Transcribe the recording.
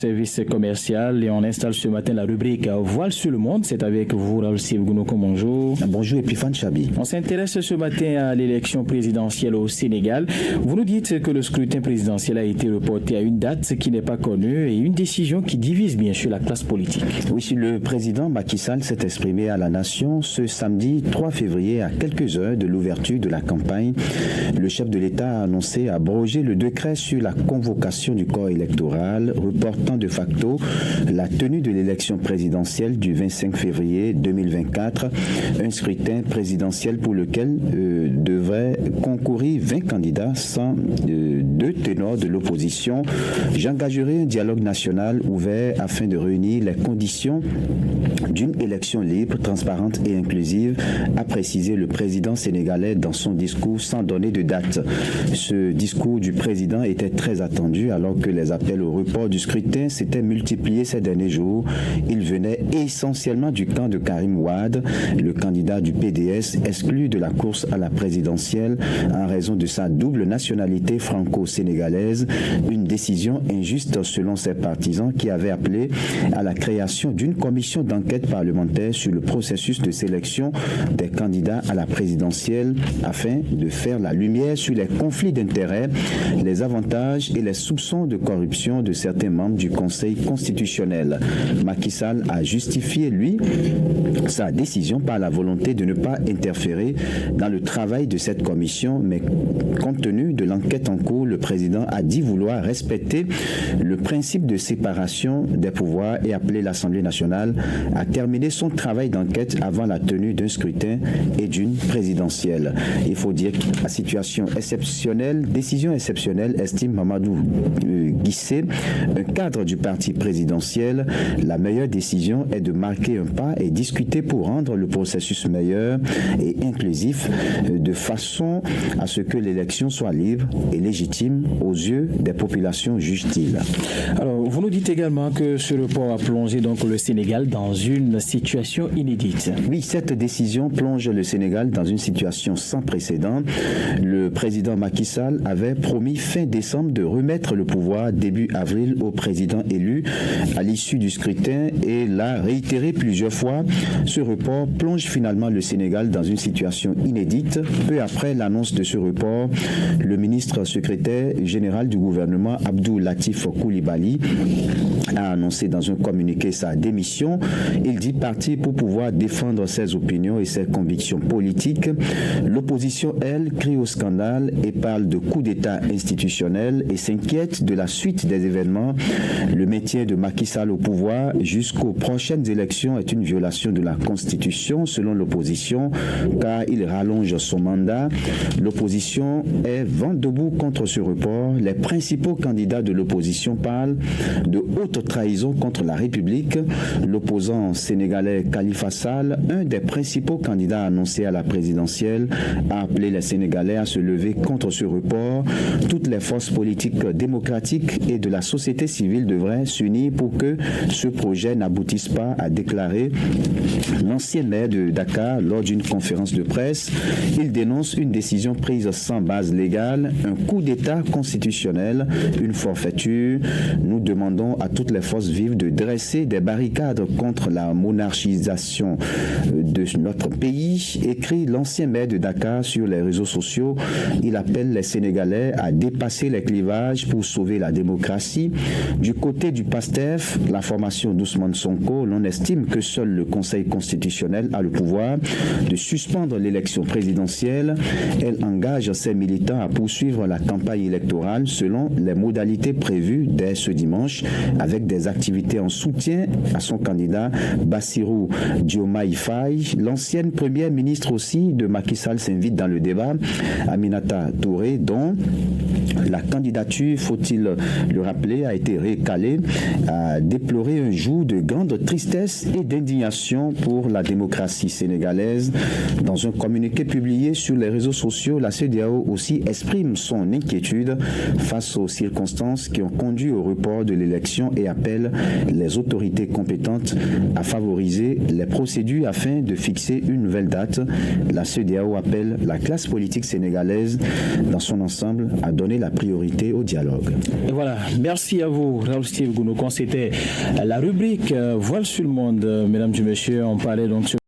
Service commercial et on installe ce matin la rubrique Voile sur le monde. C'est avec vous, Raoul Sivgounoko. Bonjour. Bonjour, Epiphane Chabi. On s'intéresse ce matin à l'élection présidentielle au Sénégal. Vous nous dites que le scrutin présidentiel a été reporté à une date qui n'est pas connue et une décision qui divise bien sûr la classe politique. Oui, le président Macky Sall s'est exprimé à la nation ce samedi 3 février à quelques heures de l'ouverture de la campagne. Le chef de l'État a annoncé abroger le décret sur la convocation du corps électoral, reportant de facto la tenue de l'élection présidentielle du 25 février 2024, un scrutin présidentiel pour lequel devraient concourir 20 candidats sans deux ténors de l'opposition. J'engagerai un dialogue national ouvert afin de réunir les conditions d'une élection libre, transparente et inclusive, a précisé le président sénégalais dans son discours sans donner de date. Ce discours du président était très attendu alors que les appels au report du scrutin s'étaient multipliés ces derniers jours. Il venait essentiellement du camp de Karim Wade, le candidat du PDS exclu de la course à la présidentielle en raison de sa double nationalité franco-sénégalaise, une décision injuste selon ses partisans qui avaient appelé à la création d'une commission d'enquête parlementaire sur le processus de sélection des candidats à la présidentielle afin de faire la lumière sur les conflits d'intérêts, les avantages et les soupçons de corruption de certains membres du Conseil constitutionnel. Macky Sall a justifié, lui, sa décision par la volonté de ne pas interférer dans le travail de cette commission, mais compte tenu de l'enquête en cours, le président a dit vouloir respecter le principe de séparation des pouvoirs et appeler l'Assemblée nationale à terminer son travail d'enquête avant la tenue d'un scrutin et d'une présidentielle. Il faut dire que la situation exceptionnelle, décision exceptionnelle, estime Mamadou Guissé, un cadre du parti présidentiel. La meilleure décision est de marquer un pas et discuter pour rendre le processus meilleur et inclusif de façon à ce que l'élection soit libre et légitime aux yeux des populations, juge-t-il. Alors, vous nous dites également que ce report a plongé donc le Sénégal dans une situation inédite. Oui, cette décision plonge le Sénégal dans une situation sans précédent. Le président Macky Sall avait promis fin décembre de remettre le pouvoir début avril au président élu à l'issue du scrutin et l'a réitéré plusieurs fois. Ce report plonge finalement le Sénégal dans une situation inédite. Peu après l'annonce de ce report, le ministre secrétaire général du gouvernement, Abdou Latif Coulibaly, a annoncé dans un communiqué sa démission. Il dit partir pour pouvoir défendre ses opinions et ses convictions politiques. L'opposition, elle, crie au scandale et parle de coup d'État institutionnel et s'inquiète de la suite des événements. Le maintien de Macky Sall au pouvoir jusqu'aux prochaines élections est une violation de la Constitution selon l'opposition car il rallonge son mandat. L'opposition est vent debout contre ce report. Les principaux candidats de l'opposition parlent de haute trahison contre la République. L'opposant sénégalais Khalifa Sall, un des principaux candidats annoncés à la présidentielle, a appelé les Sénégalais à se lever contre ce report. Toutes les forces politiques démocratiques et de la société civile devraient s'unir pour que ce projet n'aboutisse pas, a déclaré l'ancien maire de Dakar lors d'une conférence de presse. Il dénonce une décision prise sans base légale, un coup d'État constitutionnel, une forfaiture. Nous demandons à toutes les forces vives de dresser des barricades contre la monarchisation de notre pays, écrit l'ancien maire de Dakar sur les réseaux sociaux. Il appelle les Sénégalais à dépasser les clivages pour sauver la démocratie. Du côté du PASTEF, la formation d'Ousmane Sonko, l'on estime que seul le Conseil constitutionnel a le pouvoir de suspendre l'élection présidentielle. Elle engage ses militants à poursuivre la campagne électorale selon les modalités prévues dès ce dimanche, avec des activités en soutien à son candidat Bassirou Diomaye Faye. L'ancienne première ministre aussi de Macky Sall s'invite dans le débat. Aminata Touré, dont la candidature, faut-il le rappeler, a été recalée, a déploré un jour de grande tristesse et d'indignation pour la démocratie sénégalaise. Dans un communiqué publié sur les réseaux sociaux, la CEDEAO aussi exprime son inquiétude face aux circonstances qui ont conduit au report de l'élection et appelle les autorités compétentes à favoriser les procédures afin de fixer une nouvelle date. La CEDEAO appelle la classe politique sénégalaise dans son ensemble à donner la priorité au dialogue. Et voilà, merci à vous, Raoul Steve Gounoukan. C'était la rubrique Voile sur le monde. Mesdames et messieurs, on parlait donc sur